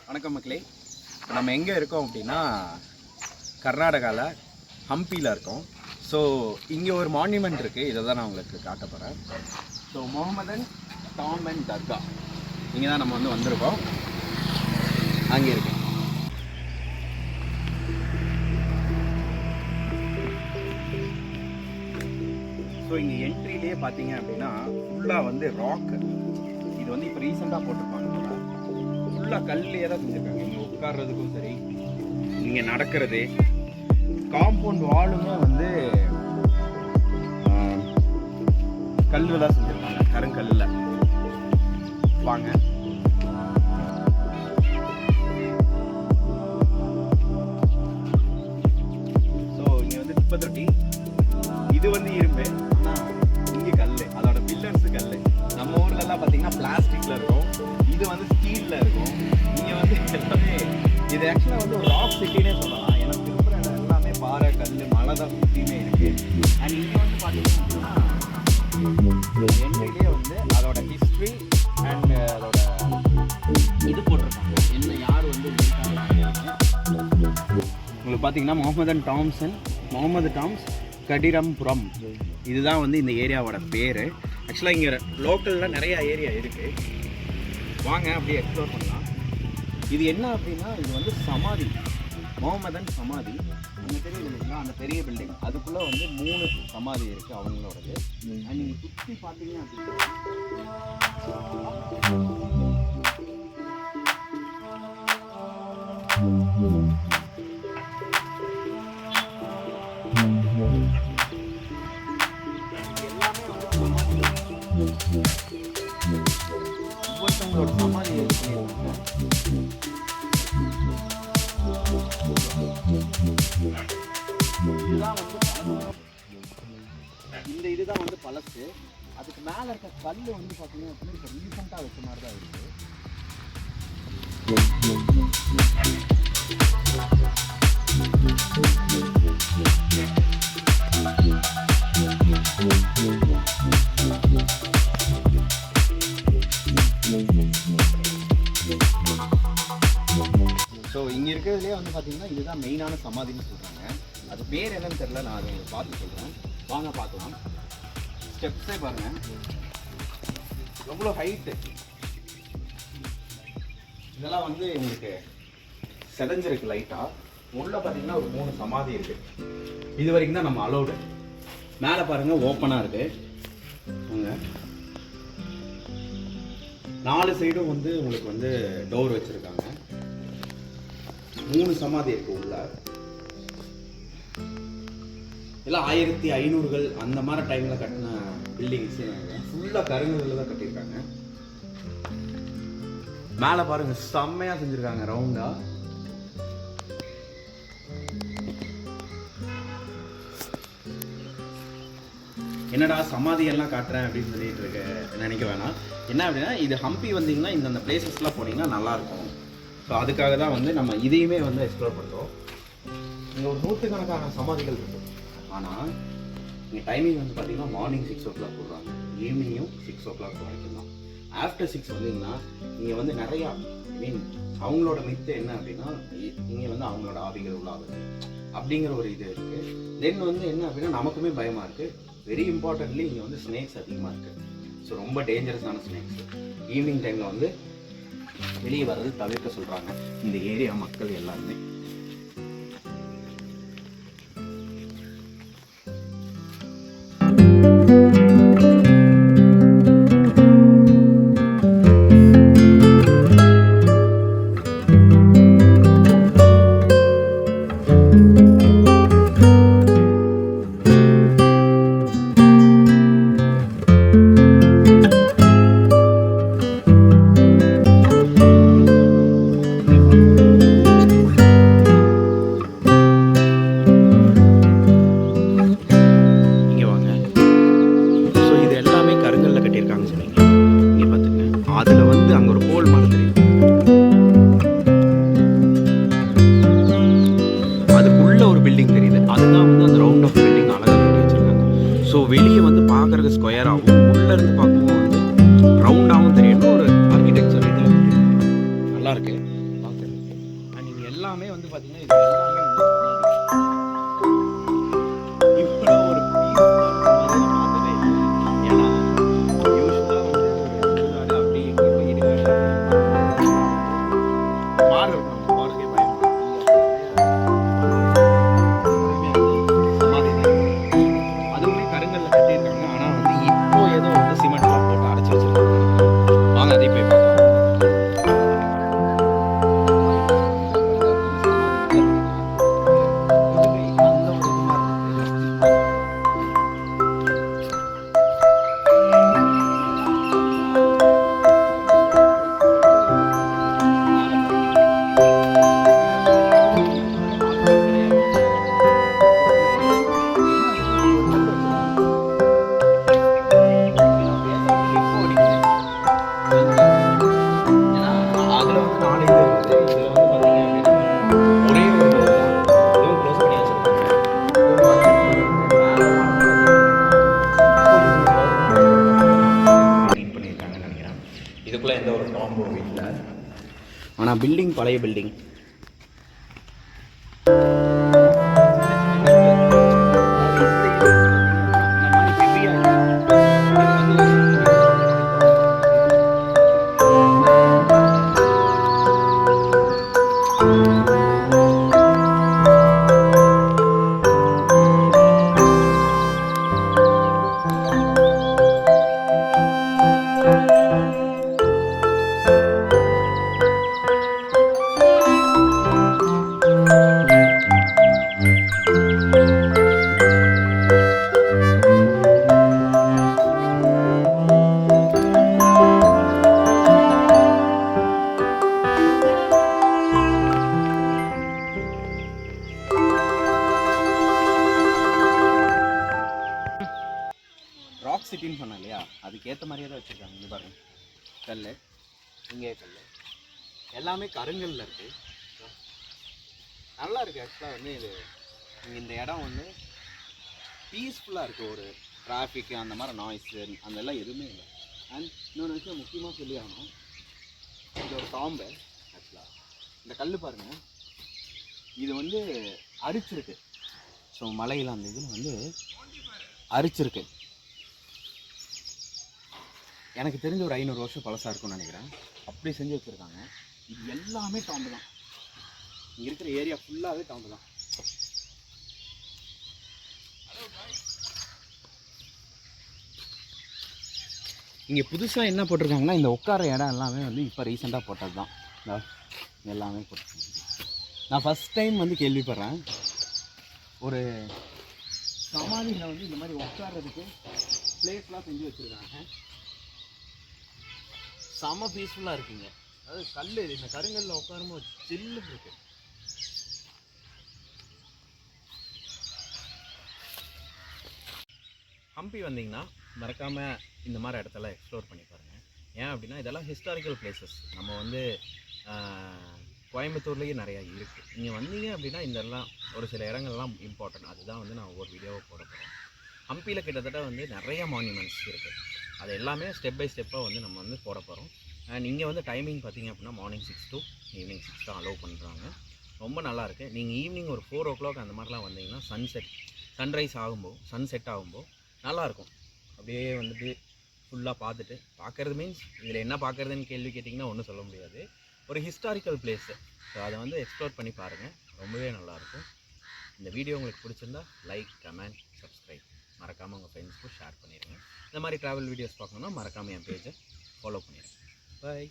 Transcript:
வணக்கம் மக்களே. இப்போ நம்ம எங்கே இருக்கோம் அப்படின்னா கர்நாடகாவில் ஹம்பியில் இருக்கோம். ஸோ இங்கே ஒரு மான்யூமெண்ட் இருக்குது, இதை தான் நான் உங்களுக்கு காட்ட போகிறேன். ஸோ மொஹமதன் டாம் அண்ட் தர்கா இங்கே தான் நம்ம வந்திருக்கோம். அங்கே இருக்கு. ஸோ இங்கே என்ட்ரிலேயே பார்த்தீங்க அப்படின்னா ஃபுல்லாக ராக். இது இப்போ ரீசெண்டாக போட்டிருப்பாங்க. ஃபுல்லாக கல்லையே தான் செஞ்சுருக்காங்க. இங்கே உட்கார்றதுக்கும் சரி, இங்கே நடக்கிறது, காம்பவுண்ட் வாலுமே கல்லில் தான் செஞ்சுருக்காங்க, கருங்கல்லில். வாங்க. ஸோ இங்கே துப்பத்தொட்டி, இது இரும்பு, ஆனால் இங்கே கல், அதோட பில்லர்ஸு கல். நம்ம ஊர்லலாம் பார்த்தீங்கன்னா பிளாஸ்டிக்கில் இருக்கும், இது ஸ்டீலில் இருக்கும். இங்கே எல்லாமே இது ஆக்சுவலாக ஒரு ராக் சிட்டினே சொல்லலாம். எனக்கு இருக்கிற இடம் எல்லாமே பாறை, கல், மலை தான் சுற்றியுமே இருக்குது. அண்ட் இங்கே பார்த்தீங்கன்னா எண்ணிலே அதோட ஹிஸ்ட்ரி அண்ட் அதோட இது போட்டிருக்காங்க, என்ன யார் உங்களுக்கு பார்த்தீங்கன்னா முகமது டாம்ஸ் கடிரம்புரம், இதுதான் இந்த ஏரியாவோட பேர். ஆக்சுவலாக இங்கே லோக்கலில் நிறையா ஏரியா இருக்குது. வாங்க அப்படியே எக்ஸ்ப்ளோர் பண்ணலாம். இது என்ன அப்படின்னா, இது சமாதி, முகமதன் சமாதி. அந்த பெரிய பில்டிங், அந்த பெரிய பில்டிங் அதுக்குள்ளே 3 சமாதி இருக்குது அவங்களோடது. அண்ட் நீங்கள் சுற்றி பார்த்தீங்க அப்படின்னா ஒவ்வொருத்தவங்களோட சமாதி இதுதான் பழசு. அதுக்கு மேல இருக்க கல் பார்த்தீங்கன்னா இப்போ ரீசெண்டாக வச்ச மாதிரி தான் இருக்கு. ஸோ இங்கே இருக்கிறதுலே பார்த்தீங்கன்னா இதுதான் மெயினான சமாதின்னு சொல்கிறாங்க. அது பேர் என்னன்னு தெரியல, நான் அதை பார்த்து சொல்கிறேன். வாங்க பார்க்கலாம். ஸ்டெப்ஸே பாருங்கள் எவ்வளோ ஹைட்டு. இதெல்லாம் உங்களுக்கு செதஞ்சிருக்கு லைட்டாக. உள்ளே பார்த்தீங்கன்னா ஒரு 3 சமாதி இருக்குது. இது வரைக்கும் தான் நம்ம அலௌடு. மேலே பாருங்கள் ஓப்பனாக இருக்குது. அங்கே 4 சைடும் உங்களுக்கு டோர் வச்சுருக்காங்க. 3 சமாதி இருக்குது உள்ள. எல்லாம் 1500கள் அந்த மாதிரி டைமில் கட்டின பில்டிங்ஸ். ஃபுல்லாக கருங்கல்லில் தான் கட்டியிருக்காங்க. மேலே பாருங்க செம்மையாக செஞ்சுருக்காங்க ரவுண்டாக. என்னடா சமாதியெல்லாம் காட்டுறேன் அப்படின்னு சொல்லிட்டு இருக்க நினைக்க வேணாம். என்ன அப்படின்னா, இது ஹம்பி வந்தீங்கன்னா இந்த பிளேசஸ்லாம் போனீங்கன்னா நல்லாயிருக்கும். ஸோ அதுக்காக தான் நம்ம இதையுமே எக்ஸ்ப்ளோர் பண்ணுறோம். இங்கே ஒரு 100கணக்கான சமாதிகள் இருக்குது. ஆனால் இங்கே டைமிங் பார்த்தீங்கன்னா மார்னிங் 6 o'clock போடுறாங்க, ஈவினிங்கும் 6 o'clock வரைக்கும் தான். ஆஃப்டர் 6 வந்தீங்கன்னா இங்கே நிறையா அவங்களோட மித்து என்ன அப்படின்னா, இங்கே அவங்களோட ஆவிகள் உள்ளாகுது அப்படிங்கிற ஒரு இது இருக்குது. தென் என்ன அப்படின்னா, நமக்குமே பயமாக இருக்குது. வெரி இம்பார்ட்டன்ட்லி இங்கே ஸ்னேக்ஸ் அதிகமாக இருக்குது. ஸோ ரொம்ப டேஞ்சரஸான ஸ்னேக்ஸ். ஈவினிங் டைமில் வெளியே வர்றது தவிர்க்க சொல்கிறாங்க இந்த ஏரியா மக்கள் எல்லாருமே. எல்லாமே வந்து பார்த்தீங்கன்னா இது எல்லாமே வந்து சமாதி. இவ்வளோ ஒரு பீஸ்ஃபுல்லான சமாதி நான் பார்த்ததே இல்லை. ஏன்னா யூஸ்வலாக வந்து ஒரு சுடுகாடு அப்படி எங்கேயும் போய் இடுகாடு மாடு இருக்கும், நம்ம போகிறதுக்கே பயமா சமாதி தான். அதுவுமே கருங்கல்ல கட்டியிருக்காங்க. ஆனால் வந்து இப்போ ஏதோ வந்து சிமெண்ட்லாம் போட்டு அடைச்சி வச்சிருக்காங்க. வாங்க அதை போய் பார்க்கலாம். இதுக்குள்ள எந்த ஒரு டாம்பும் இல்லை. ஆனால் பில்டிங் பழைய பில்டிங். ராக் சிட்டின்னு சொன்னேன் இல்லையா, அதுக்கேற்ற மாதிரியே தான் வச்சுருக்காங்க. இங்கே பாருங்க, கல் இங்கே கல் எல்லாமே கருங்கல்ல இருக்குது. நல்லா இருக்குது. ஆக்சுவலாக வந்து இது இந்த இடம் வந்து பீஸ்ஃபுல்லாக இருக்குது. ஒரு டிராஃபிக்கு அந்த மாதிரி நாய்ஸு அதெல்லாம் எதுவுமே இல்லை. அண்ட் இன்னொரு விஷயம் முக்கியமாக சொல்லி ஆகணும், இது ஒரு டாம்பு. ஆக்சுவலாக இந்த கல் பாருங்கள், இது வந்து அரிச்சிருக்கு. ஸோ மலையில் அந்த இதில் வந்து அரிச்சிருக்கு. எனக்கு தெரிஞ்ச ஒரு 500 வருஷம் பழசாக இருக்கும்னு நினைக்கிறேன். அப்படி செஞ்சு வச்சுருக்காங்க. இது எல்லாமே டாம்பு தான். இங்கே இருக்கிற ஏரியா ஃபுல்லாகவே டாம்பு தான். இங்கே புதுசாக என்ன போட்டிருக்காங்கன்னா, இந்த உட்கார இடம் எல்லாமே வந்து இப்போ ரீசெண்டாக போட்டது தான். எல்லாமே போட்டிருக்காங்க. நான் ஃபஸ்ட் டைம் வந்து கேள்விப்படுறேன், ஒரு சமாதியில் வந்து இந்த மாதிரி உட்கார்றதுக்கு பிளேஸ்லாம் செஞ்சு வச்சுருக்காங்க. செம பீஸ்ஃபுல்லாக இருக்குங்க. அதாவது கல், இந்த கருங்கல்ல உட்காரும்போது சில்லு இருக்கு. ஹம்பி வந்தீங்கன்னா மறக்காமல் இந்த மாதிரி இடத்தெல்லாம் எக்ஸ்ப்ளோர் பண்ணி பாருங்கள். ஏன் அப்படின்னா இதெல்லாம் ஹிஸ்டாரிக்கல் பிளேசஸ். நம்ம வந்து கோயம்புத்தூர்லேயே நிறையா இருக்குது. நீங்கள் வந்தீங்க அப்படின்னா இதெல்லாம் ஒரு சில இடங்கள்லாம் இம்பார்ட்டன்ட். அதுதான் வந்து நான் ஒவ்வொரு வீடியோவை போட போகிறேன். ஹம்பியில் கிட்டத்தட்ட வந்து நிறைய மான்யூமெண்ட்ஸ் இருக்குது. அது எல்லாமே ஸ்டெப் பை ஸ்டெப்பாக வந்து நம்ம வந்து போட போகிறோம். அண்ட் இங்கே வந்து டைமிங் பார்த்திங்க அப்படின்னா மார்னிங் 6 to ஈவினிங் 6 தான் அலோவ் பண்ணுறாங்க. ரொம்ப நல்லாயிருக்கு. நீங்கள் ஈவினிங் ஒரு 4 o'clock அந்த மாதிரிலாம் வந்தீங்கன்னா சன்ரைஸ் ஆகும்போது, சன்செட் ஆகும்போது நல்லாயிருக்கும். அப்படியே வந்துட்டு ஃபுல்லாக பார்க்குறது மீன்ஸ் இதில் என்ன பார்க்குறதுன்னு கேள்வி கேட்டிங்கன்னா ஒன்றும் சொல்ல முடியாது. ஒரு ஹிஸ்டாரிக்கல் பிளேஸு. ஸோ அதை வந்து எக்ஸ்ப்ளோர் பண்ணி பாருங்கள். ரொம்பவே நல்லாயிருக்கும். இந்த வீடியோ உங்களுக்கு பிடிச்சிருந்தா லைக், கமெண்ட், சப்ஸ்கிரைப் மறக்காமல் உங்கள் ஃப்ரெண்ட்ஸ்க்கும் ஷேர் பண்ணிடுங்க. இந்த மாதிரி ட்ராவல் வீடியோஸ் பார்க்கணுன்னா மறக்காமல் என் பேஜை ஃபாலோ பண்ணிடுங்க. Bye.